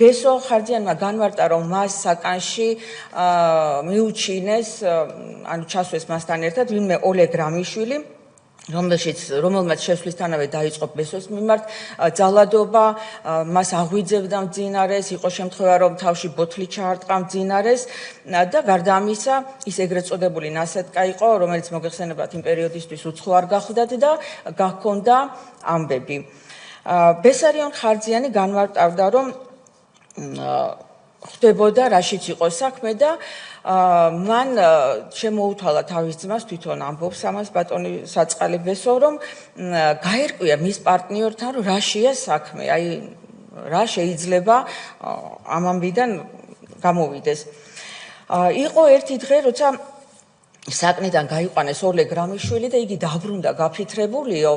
ბესო ხარჯიანმა განმარტა, რომ მას საკანში მიუჩინეს, ანუ ჩასვეს მასთან ერთად ვინმე ოლეგ რამიშვილი, რომელმაც შესვლისთანავე დაიწყო ბესოს მიმართ ძალადობა, მას აღვიძებდა მძინარეს, იყო შემთხვევა, რომ თავში ბოთლი ჩაარტყა მძინარეს და გარდა ამისა, ის ეგრეთ წოდებული ნასეტკა იყო, რომელიც მოგეხსენებათ იმ პერიოდისთვის უცხო არ გახლდათ და გაქონდა ამბები. ბესარიონ ხარჯიანი განმარტავდა, რომ ხდებოდა რაშიც იყო საქმე და მან შემოუთვალა თავის ძმას, თვითონ ამბობს ამას ბატონი საწყალი ბესო, რომ გაერკვია მის პარტნიორთან, რომ რაშია საქმე, აი რა შეიძლება ამ ამბიდან გამოვიდეს. იყო ერთი დღე, როცა საკნიდან გაიყვანეს ოლეგ რამიშვილი და იგი დაბრუნდა გაფრთხილებულიო,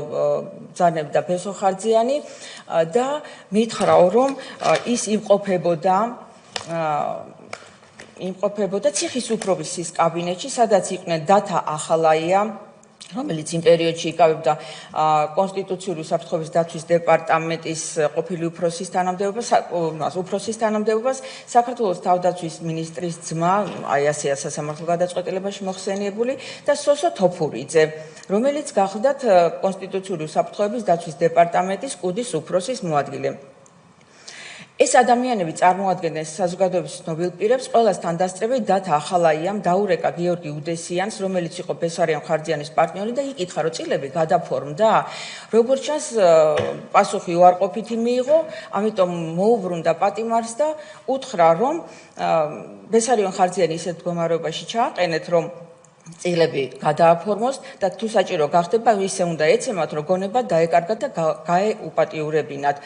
ბრძანებდა ბესო ხარჯიანი და მითხრაო, რომ ის იმყოფებოდა ციხის უფროსის კაბინეტში, სადაც იყვნენ დათა ახალაია, რომელიც იმ პერიოდში იკავებდა კონსტიტუციური უსაფრთხოების დაცვის დეპარტამენტის ყოფილი უფროსის თანამდებობას, საქართველოს თავდაცვის მინისტრის ძმა, აი ასეა სასამართლო გადაწყვეტილებაში მოხსენიებული და სოსო თოფურიძე, რომელიც გახლდათ კონსტიტუციური უსაფრთხოების დაცვის დეპარტამენტის კუდის უფროსის მოადგილე. ეს ადამიანები წარმოადგენდნენ საზოგადოების ცნობილ პირებს, ყველასთან დასწრებით დათა ახალაიამ დაურეკა გიორგი უდესიანს, რომელიც იყო ბესარიონ ხარჯიანის პარტნიორი და იკითხა, რომ წილები გადაფორმდა. როგორც ჩანს, პასუხი უარყოფითი მიიღო, ამიტომ მოუბრუნდა პატიმარს და უთხრა, რომ ბესარიონ ხარჯიანი ისეთ მდგომარეობაში ჩააყენეთ, რომ წილები გადააფორმოს და თუ საჭირო გახდება, ისე უნდა ეცემათ, რომ გონება დაეკარგათ და გაეუპატიურებინათ.